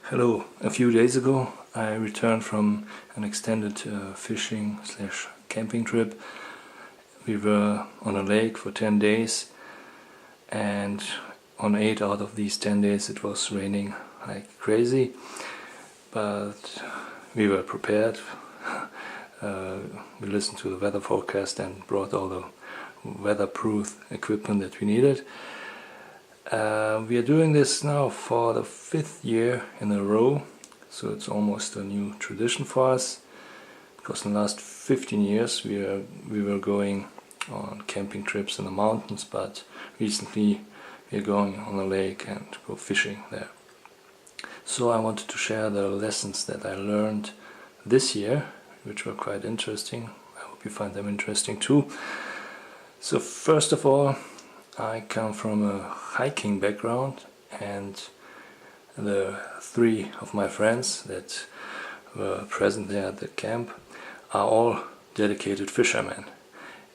Hello, a few days ago I returned from an extended fishing / camping trip. We were on a lake for 10 days, and on 8 out of these 10 days it was raining like crazy, but we were prepared. We listened to the weather forecast and brought all the weatherproof equipment that we needed. We are doing this now for the 5th year in a row, so it's almost a new tradition for us, because in the last 15 years we were going on camping trips in the mountains, but recently we are going on the lake and go fishing there. So I wanted to share the lessons that I learned this year, which were quite interesting. I hope you find them interesting too. So first of all, I come from a hiking background, and the 3 of my friends that were present there at the camp are all dedicated fishermen.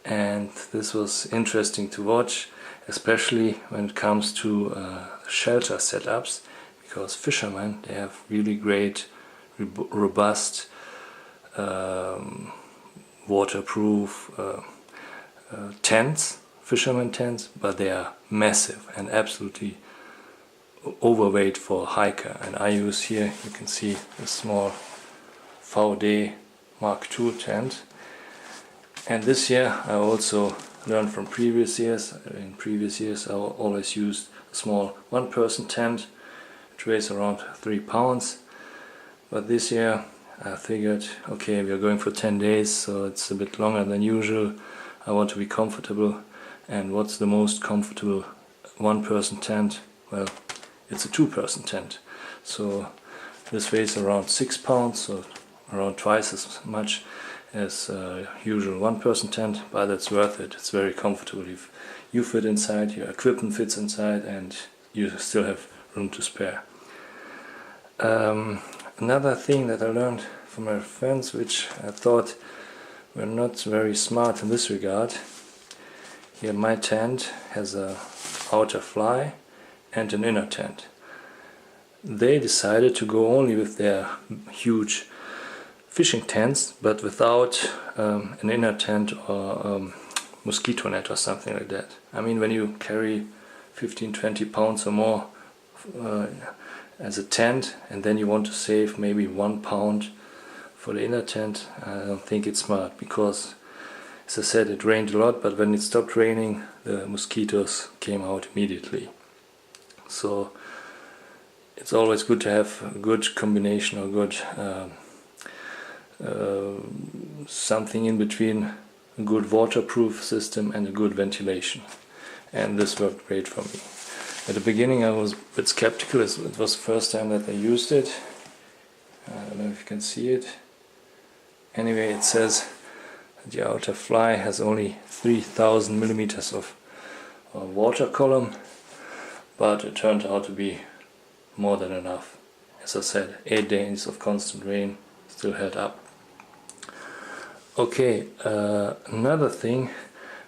And this was interesting to watch, especially when it comes to shelter setups, because fishermen, they have really great, robust, waterproof tents. Fisherman tents, but they are massive and absolutely overweight for a hiker. And I use here, you can see, a small VD Mark II tent. And this year I also learned from previous years. In previous years I always used a small one-person tent, which weighs around 3 pounds. But this year I figured, okay, we are going for 10 days, so it's a bit longer than usual. I want to be comfortable. And what's the most comfortable one-person tent? Well, it's a 2-person tent. So this weighs around 6 pounds, so around twice as much as a usual one-person tent, but it's worth it. It's very comfortable. If you fit inside, your equipment fits inside, and you still have room to spare. Another thing that I learned from my friends, which I thought were not very smart in this regard. Here my tent has a outer fly and an inner tent. They decided to go only with their huge fishing tents, but without an inner tent or mosquito net or something like that. I mean, when you carry 15-20 pounds or more as a tent, and then you want to save maybe 1 pound for the inner tent, I don't think it's smart, because as I said, it rained a lot, but when it stopped raining, the mosquitoes came out immediately. So it's always good to have a good combination, or good something in between a good waterproof system and a good ventilation. And this worked great for me. At the beginning I was a bit skeptical. It was the first time that I used it. I don't know if you can see it. Anyway, it says the outer fly has only 3,000 millimeters of water column, but it turned out to be more than enough. As I said, 8 days of constant rain still held up. Okay, another thing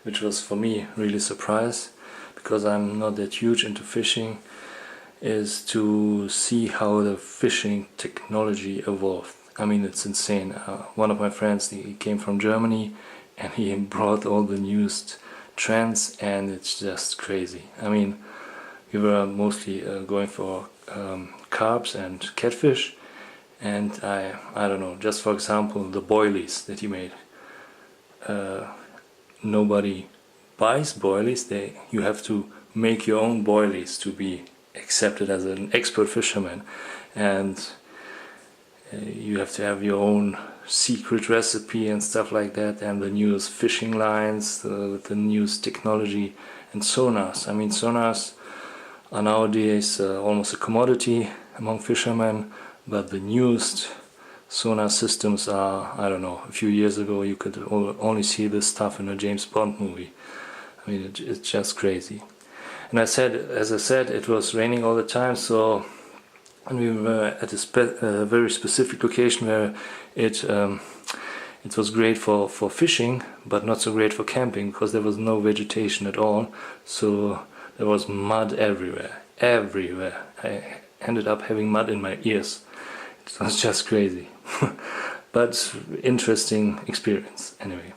which was for me really surprise, because I'm not that huge into fishing, is to see how the fishing technology evolved. I mean, it's insane. One of my friends, he came from Germany, and he brought all the newest trends, and it's just crazy. I mean, we were mostly going for carps and catfish, and I don't know, just for example, the boilies that he made. Nobody buys boilies. You have to make your own boilies to be accepted as an expert fisherman, and you have to have your own secret recipe and stuff like that, and the newest fishing lines with the newest technology, and sonars. I mean, sonars are nowadays almost a commodity among fishermen, but the newest sonar systems are, I don't know, a few years ago you could only see this stuff in a James Bond movie. I mean, it's just crazy. And as I said, it was raining all the time, so and we were at a very specific location where it was great for fishing, but not so great for camping, because there was no vegetation at all. So there was mud everywhere. ended up having mud in my ears. It was just crazy. But interesting experience anyway.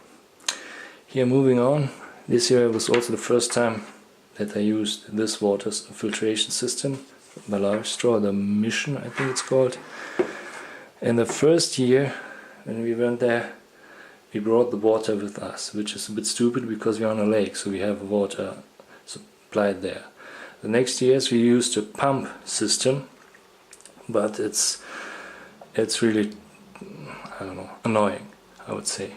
Here, moving on, this year was also the first time that I used this water filtration system, Straw, the Mission I think it's called. And the first year when we went there, we brought the water with us, which is a bit stupid because we're on a lake, so we have water supplied there. The next years we used a pump system, but it's really, I don't know, annoying, I would say,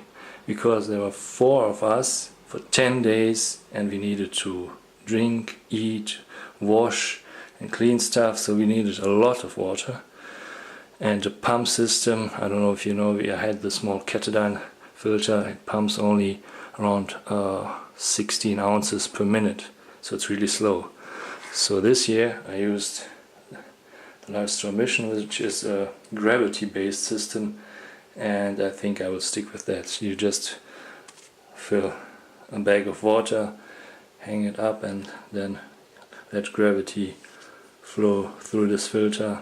because there were 4 of us for 10 days and we needed to drink, eat, wash and clean stuff, so we needed a lot of water. And the pump system, I don't know if you know, we had the small Ketadine filter. It pumps only around 16 ounces per minute, so it's really slow. So this year I used the Lifestraw Mission, which is a gravity-based system, and I think I will stick with that. You just fill a bag of water, hang it up, and then let gravity flow through this filter,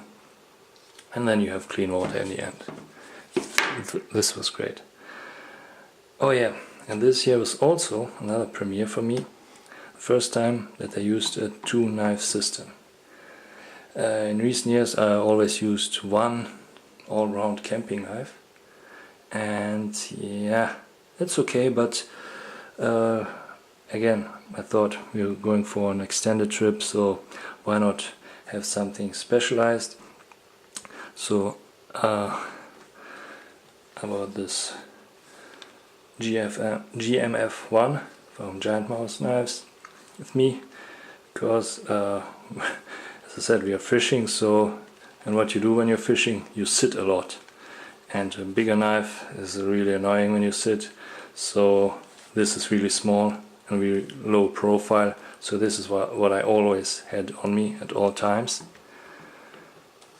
and then you have clean water in the end. This was great. Oh yeah, and this year was also another premiere for me. First time that I used a 2-knife system. In recent years I always used one all-round camping knife, and yeah, it's okay, but again, I thought we were going for an extended trip, so why not have something specialized. So I bought this GMF1 from Giant Mouse Knives with me, because as I said, we are fishing, so, and what you do when you're fishing, you sit a lot, and a bigger knife is really annoying when you sit, so this is really small and really low profile, so this is what I always had on me at all times.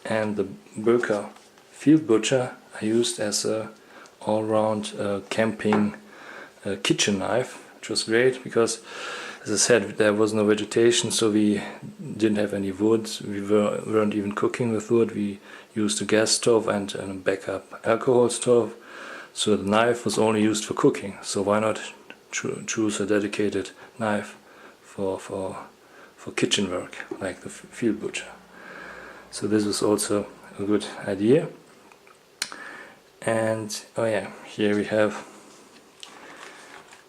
And the Birka Field Butcher I used as a all-round camping kitchen knife, which was great because, as I said, there was no vegetation, so we didn't have any wood. We weren't even cooking with wood. We used a gas stove and a backup alcohol stove, so the knife was only used for cooking. So why not choose a dedicated knife for kitchen work, like the Field Butcher? So this was also a good idea. And oh yeah, here we have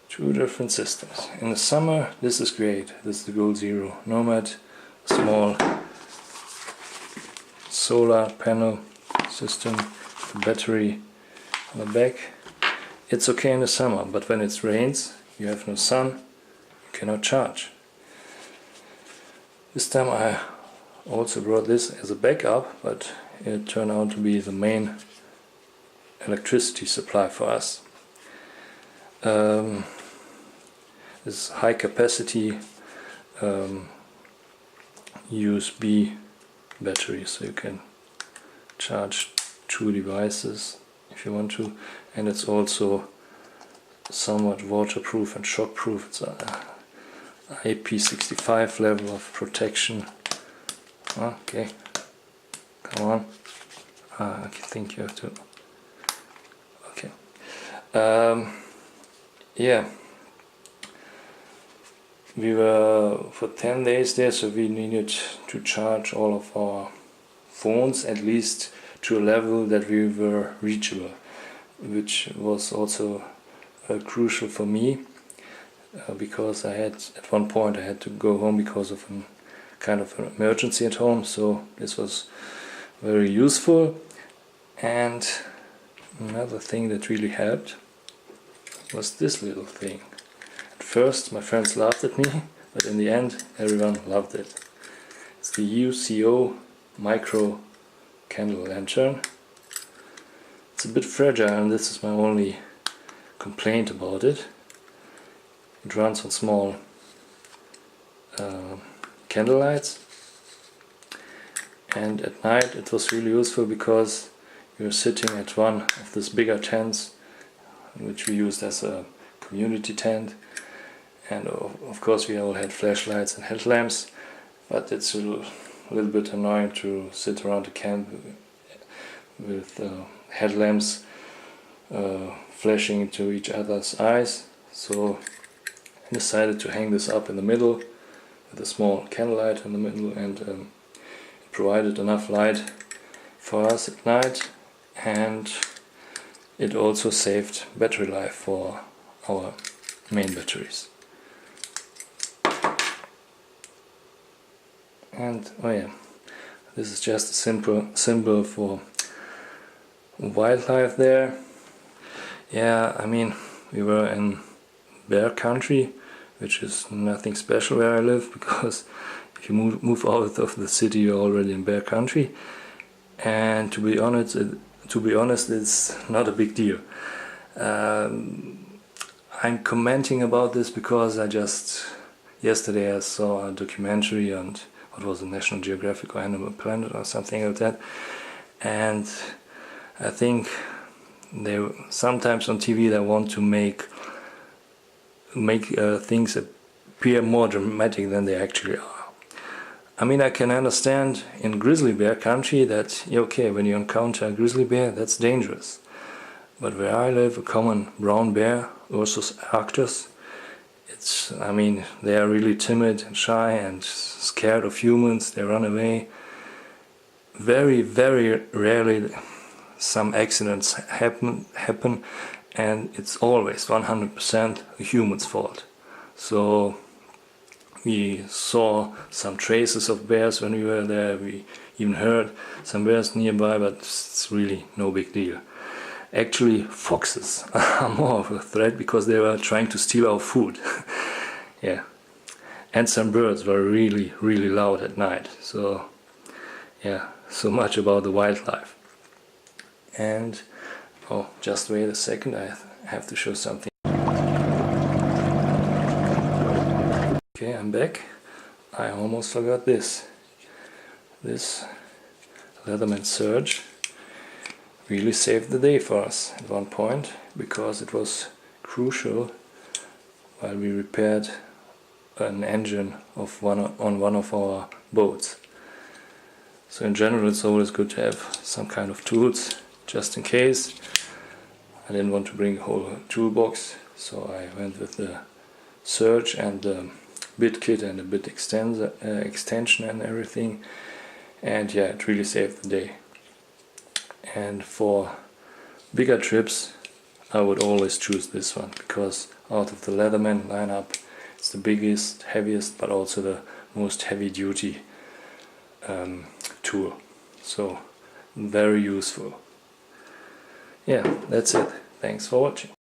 2 different systems. In the summer, this is great. This is the Gold Zero Nomad, a small solar panel system, the battery on the back. It's okay in the summer, but when it rains, you have no sun, you cannot charge. This time I also brought this as a backup, but it turned out to be the main electricity supply for us. This high capacity USB battery, so you can charge 2 devices if you want to, and it's also somewhat waterproof and shockproof. It's a IP65 level of protection. Okay, come on. I think you have to. Okay. Yeah. We were for 10 days there, so we needed to charge all of our phones at least to a level that we were reachable, which was also crucial for me, because I had, at one point I had to go home because of a kind of an emergency at home, so this was very useful. And another thing that really helped was this little thing. At first my friends laughed at me, but in the end everyone loved it. It's the UCO micro candle lantern. It's a bit fragile, and this is my only complaint about it. It runs on small candle lights, and at night it was really useful because we were sitting at one of these bigger tents, which we used as a community tent, and of course we all had flashlights and headlamps, but it's a little bit annoying to sit around the camp with headlamps flashing into each other's eyes, so I decided to hang this up in the middle with a small candlelight in the middle, and it provided enough light for us at night, and it also saved battery life for our main batteries. And oh yeah, this is just a simple symbol for wildlife there. Yeah, I mean, we were in bear country, which is nothing special where I live, because if you move out of the city you're already in bear country, and to be honest it's not a big deal. I'm commenting about this because yesterday I saw a documentary on what was it, National Geographic or Animal Planet or something like that, and I think they sometimes on TV they want to make things appear more dramatic than they actually are. I mean, I can understand in grizzly bear country that, okay, when you encounter a grizzly bear, that's dangerous. But where I live, a common brown bear, Ursus arctos, I mean, they are really timid and shy and scared of humans, they run away. Very, very rarely some accidents happen, and it's always 100% a human's fault. So we saw some traces of bears when we were there, we even heard some bears nearby, but it's really no big deal. Actually, foxes are more of a threat because they were trying to steal our food. Yeah, and some birds were really, really loud at night. So yeah, so much about the wildlife. And oh, just wait a second, I have to show something. Okay, I'm back. I almost forgot this. This Leatherman Surge really saved the day for us at one point, because it was crucial while we repaired an engine of on one of our boats. So in general it's always good to have some kind of tools, just in case. I didn't want to bring a whole toolbox, so I went with the Surge and the bit kit and a bit extension and everything, and yeah, it really saved the day. And for bigger trips I would always choose this one, because out of the Leatherman lineup it's the biggest, heaviest, but also the most heavy duty tool, so very useful. Yeah, that's it. Thanks for watching.